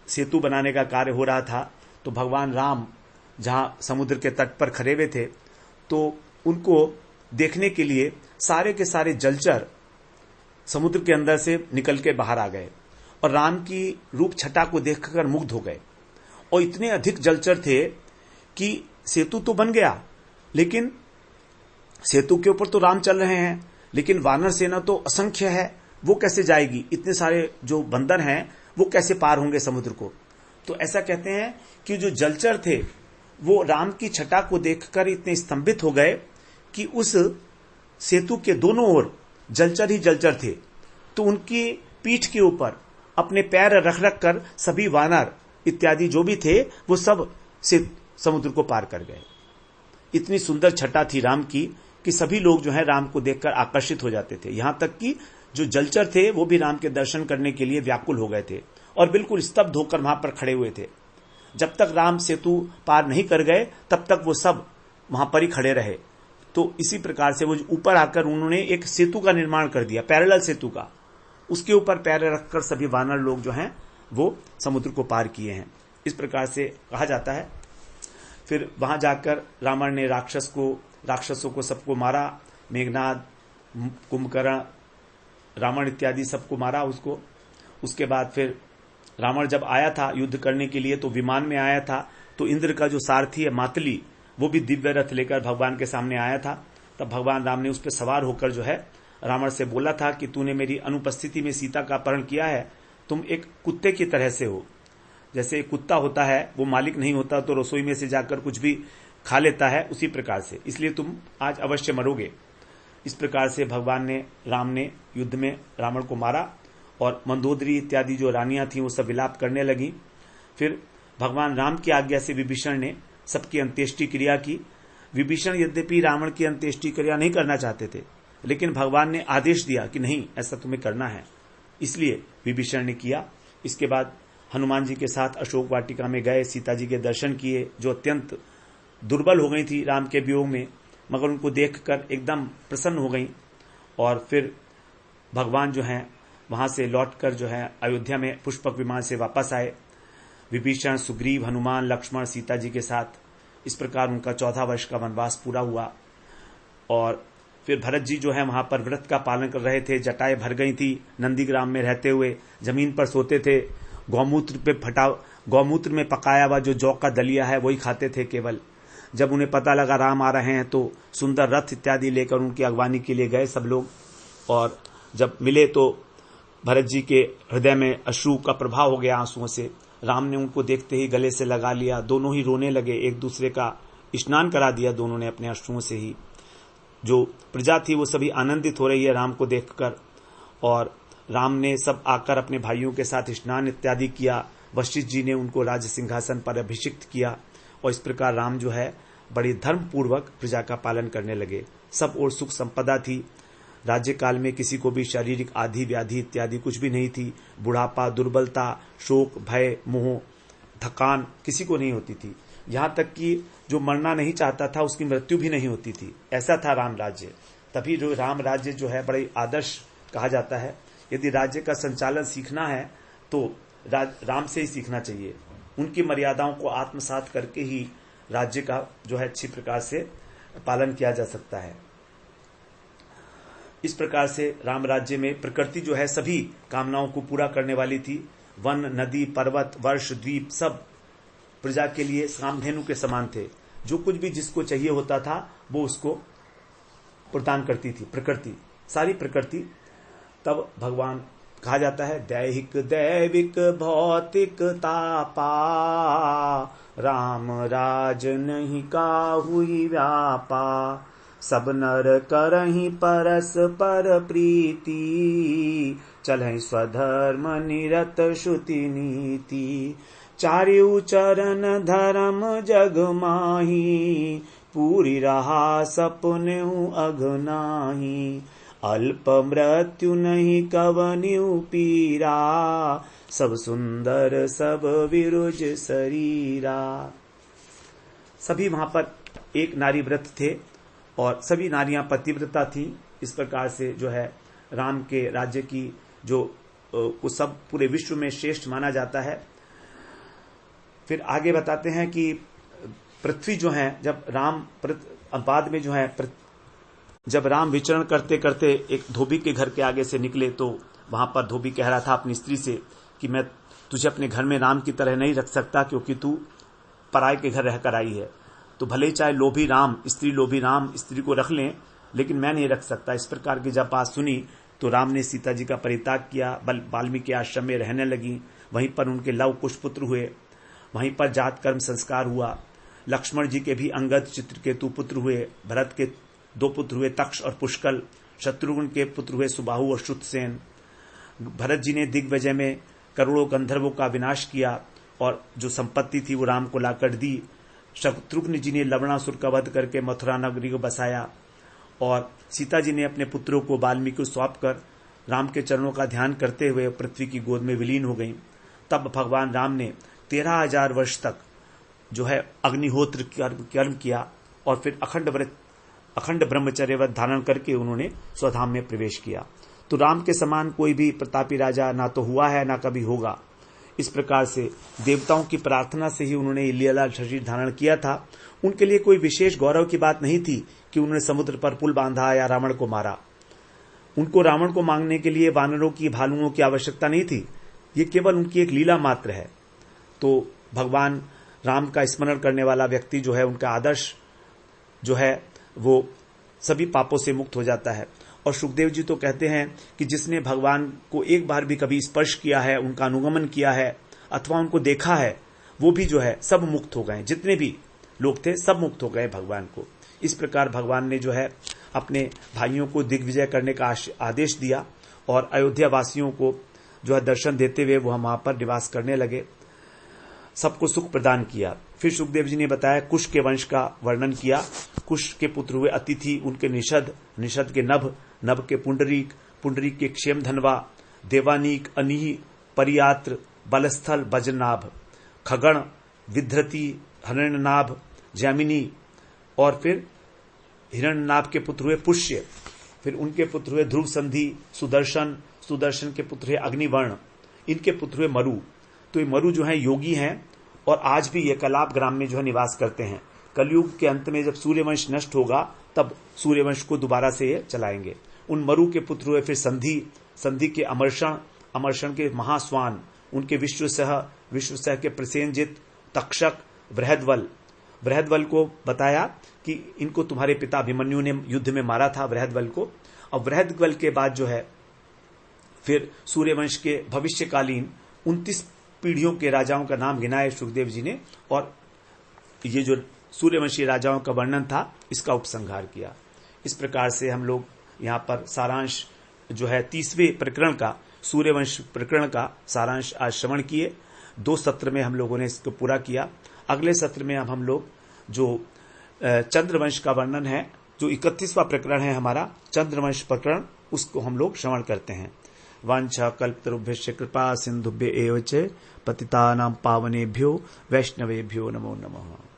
सेतु बनाने का कार्य हो रहा था, तो भगवान राम जहां समुद्र के तट पर खड़े हुए थे, तो उनको देखने के लिए सारे के सारे जलचर समुद्र के अंदर से निकल के बाहर आ गए और राम की रूप छटा को देखकर मुग्ध हो गए। और इतने अधिक जलचर थे कि सेतु तो बन गया, लेकिन सेतु के ऊपर तो राम चल रहे हैं, लेकिन वानर सेना तो असंख्य है, वो कैसे जाएगी? इतने सारे जो बंदर हैं वो कैसे पार होंगे समुद्र को? तो ऐसा कहते हैं कि जो जलचर थे वो राम की छटा को देखकर इतने स्तंभित हो गए कि उस सेतु के दोनों ओर जलचर ही जलचर थे। तो उनकी पीठ के ऊपर अपने पैर रख रख कर सभी वानर इत्यादि जो भी थे वो सब से समुद्र को पार कर गए। इतनी सुंदर छटा थी राम की कि सभी लोग जो है राम को देखकर आकर्षित हो जाते थे। यहां तक कि जो जलचर थे वो भी राम के दर्शन करने के लिए व्याकुल हो गए थे और बिल्कुल स्तब्ध होकर वहां पर खड़े हुए थे। जब तक राम सेतु पार नहीं कर गए तब तक वो सब वहां पर ही खड़े रहे। तो इसी प्रकार से वो ऊपर आकर उन्होंने एक सेतु का निर्माण कर दिया, पैरेलल सेतु का। उसके ऊपर पैर रखकर सभी वानर लोग जो हैं वो समुद्र को पार किए हैं। इस प्रकार से कहा जाता है। फिर वहां जाकर रावण ने राक्षसों को सबको मारा। मेघनाद, कुंभकर्ण, रावण इत्यादि सबको मारा उसको। उसके बाद फिर रावण जब आया था युद्ध करने के लिए तो विमान में आया था। तो इंद्र का जो सारथी है मातली, वो भी दिव्य रथ लेकर भगवान के सामने आया था। तब भगवान राम ने उस पर सवार होकर जो है रावण से बोला था कि तूने मेरी अनुपस्थिति में सीता का अपहरण किया है, तुम एक कुत्ते की तरह से हो। जैसे एक कुत्ता होता है वो मालिक नहीं होता तो रसोई में से जाकर कुछ भी खा लेता है, उसी प्रकार से, इसलिए तुम आज अवश्य मरोगे। इस प्रकार से राम ने युद्ध में रावण को मारा और मंदोदरी इत्यादि जो रानियां थीं वो सब विलाप करने लगी। फिर भगवान राम की आज्ञा से विभीषण ने सबकी अंत्येष्टि क्रिया की। विभीषण यद्यपि रावण की अंत्येष्टि क्रिया नहीं करना चाहते थे, लेकिन भगवान ने आदेश दिया कि नहीं, ऐसा तुम्हें करना है, इसलिए विभीषण ने किया। इसके बाद हनुमान जी के साथ अशोक वाटिका में गए, सीता जी के दर्शन किए, जो अत्यंत दुर्बल हो गई थी राम के वियोग में, मगर उनको देखकर एकदम प्रसन्न हो गई। और फिर भगवान जो है वहां से लौटकर जो है अयोध्या में पुष्पक विमान से वापस आए। विभीषण, सुग्रीव, हनुमान, लक्ष्मण, सीता जी के साथ। इस प्रकार उनका 14 वर्ष का वनवास पूरा हुआ। और फिर भरत जी जो है वहां पर व्रत का पालन कर रहे थे। जटाएं भर गई थी, नंदीग्राम में रहते हुए जमीन पर सोते थे। गौमूत्र में पकाया हुआ जो जौ का दलिया है वही खाते थे केवल। जब उन्हें पता लगा राम आ रहे हैं तो सुंदर रथ इत्यादि लेकर उनकी अगवानी के लिए गए सब लोग। और जब मिले तो भरत जी के हृदय में अश्रु का प्रभाव हो गया आंसुओं से। राम ने उनको देखते ही गले से लगा लिया, दोनों ही रोने लगे, एक दूसरे का स्नान करा दिया दोनों ने अपने अश्रुओं से ही। जो प्रजा थी वो सभी आनंदित हो रही है राम को देखकर। और राम ने सब आकर अपने भाइयों के साथ स्नान इत्यादि किया। वशिष्ठ जी ने उनको राज सिंहासन पर अभिषिक्त किया और इस प्रकार राम जो है बड़े धर्म पूर्वक प्रजा का पालन करने लगे। सब और सुख संपदा थी। राज्य काल में किसी को भी शारीरिक आदि व्याधि इत्यादि कुछ भी नहीं थी। बुढ़ापा, दुर्बलता, शोक, भय, मोह, थकान किसी को नहीं होती थी। यहां तक कि जो मरना नहीं चाहता था उसकी मृत्यु भी नहीं होती थी। ऐसा था राम राज्य। तभी जो राम राज्य जो है बड़े आदर्श कहा जाता है। यदि राज्य का संचालन सीखना है तो राम से ही सीखना चाहिए। उनकी मर्यादाओं को आत्मसात करके ही राज्य का जो है अच्छी प्रकार से पालन किया जा सकता है। इस प्रकार से राम राज्य में प्रकृति जो है सभी कामनाओं को पूरा करने वाली थी। वन, नदी, पर्वत, वर्ष, द्वीप सब प्रजा के लिए कामधेनु के समान थे। जो कुछ भी जिसको चाहिए होता था वो उसको प्रदान करती थी प्रकृति, सारी प्रकृति। तब भगवान कहा जाता है दैहिक दैविक भौतिक तापा, राम राज नहीं काहुई व्यापा, सब नर करहि परस्पर प्रीति, चलहि स्वधर्म निरत श्रुति नीति, चारिउ चरण धर्म जग माही, पूरी रहा सपनेउ अघनाही, अल्प मृत्यु नहीं कवनिउ पीरा, सब सुंदर सब विरुज शरीरा। सभी वहां पर एक नारी व्रत थे और सभी नारियां पतिव्रता थी। इस प्रकार से जो है राम के राज्य की जो उस सब पूरे विश्व में श्रेष्ठ माना जाता है। फिर आगे बताते हैं कि पृथ्वी जो है जब राम बाद में जो है जब राम विचरण करते करते एक धोबी के घर के आगे से निकले तो वहां पर धोबी कह रहा था अपनी स्त्री से कि मैं तुझे अपने घर में राम की तरह नहीं रख सकता क्योंकि तू पराये के घर रहकर आई है। तो भले ही चाहे लोभी राम स्त्री को रख लें लेकिन मैं नहीं रख सकता। इस प्रकार की जब बात सुनी तो राम ने सीता जी का परित्याग किया, वाल्मीकि आश्रम में रहने लगी। वहीं पर उनके लव कुश पुत्र हुए, वहीं पर जात कर्म संस्कार हुआ। लक्ष्मण जी के भी अंगद चित्रकेतु पुत्र हुए, भरत के 2 पुत्र हुए तक्ष और पुष्कल, शत्रुघ्न के पुत्र हुए सुबाहु और श्रुतसेन। भरत जी ने दिग्विजय में करोड़ों गंधर्वों का विनाश किया और जो संपत्ति थी वो राम को लाकर दी। शत्रुघ्न जी ने लवणासुर का वध करके मथुरा नगरी को बसाया और सीता जी ने अपने पुत्रों को वाल्मीकि को सौंप कर राम के चरणों का ध्यान करते हुए पृथ्वी की गोद में विलीन हो गईं। तब भगवान राम ने 13,000 वर्ष तक जो है अग्निहोत्र कर्म किया और फिर अखंड ब्रह्मचर्य व्रत धारण करके उन्होंने स्वधाम में प्रवेश किया। तो राम के समान कोई भी प्रतापी राजा ना तो हुआ है ना कभी होगा। इस प्रकार से देवताओं की प्रार्थना से ही उन्होंने लीला शरीर धारण किया था। उनके लिए कोई विशेष गौरव की बात नहीं थी कि उन्होंने समुद्र पर पुल बांधा या रावण को मारा। उनको रावण को मांगने के लिए वानरों की भालुओं की आवश्यकता नहीं थी। ये केवल उनकी एक लीला मात्र है। तो भगवान राम का स्मरण करने वाला व्यक्ति जो है उनका आदर्श जो है वो सभी पापों से मुक्त हो जाता है। और सुखदेव जी तो कहते हैं कि जिसने भगवान को एक बार भी कभी स्पर्श किया है, उनका अनुगमन किया है अथवा उनको देखा है, वो भी जो है सब मुक्त हो गए। जितने भी लोग थे सब मुक्त हो गए भगवान को। इस प्रकार भगवान ने जो है अपने भाइयों को दिग्विजय करने का आदेश दिया और अयोध्या वासियों को जो है दर्शन देते हुए वो वहां पर निवास करने लगे, सबको सुख प्रदान किया। फिर सुखदेव जी ने बताया कुश के वंश का वर्णन किया। कुश के पुत्र हुए अतिथि, उनके निषद के नभ के पुंडरीक के क्षेमधनवा, देवानीक, अनीह, परियात्र, बलस्थल, वज्रनाभ, खगण, विधृति, हिरण्यनाभ, जैमिनी और फिर हिरण्यनाभ के पुत्र हुए पुष्य। फिर उनके पुत्र हुए ध्रुव संधि, सुदर्शन के पुत्र हुए अग्निवर्ण, इनके पुत्र हुए मरु। तो ये मरु जो है योगी हैं और आज भी ये कलाप ग्राम में जो है निवास करते हैं। कलयुग के अंत में जब सूर्यवंश नष्ट होगा तब सूर्यवंश को दोबारा से ये चलाएंगे। उन मरु के पुत्र हुए फिर संधि के अमर्षण के महास्वान, उनके विश्वसह के प्रसेनजित, तक्षक, बृहद्वल को बताया कि इनको तुम्हारे पिता अभिमन्यु ने युद्ध में मारा था बृहद्वल को। और बृहद्वल के बाद जो है फिर सूर्यवंश के भविष्यकालीन 29 पीढ़ियों के राजाओं का नाम गिनाए सुखदेव जी ने और ये जो सूर्यवंशी राजाओं का वर्णन था इसका उपसंहार किया। इस प्रकार से हम लोग यहाँ पर सारांश जो है 30वें प्रकरण का, सूर्यवंश प्रकरण का सारांश आज श्रवण किए। 2 सत्र में हम लोगों ने इसको पूरा किया। अगले सत्र में अब हम लोग जो चंद्रवंश का वर्णन है, जो 31वां प्रकरण है हमारा चंद्रवंश प्रकरण, उसको हम लोग श्रवण करते हैं। वांछा कल्पतरुभ्यश्च कृपा सिंधुभ्य एव च पतितानां पावनेभ्यो वैष्णवेभ्यो नमो नमः।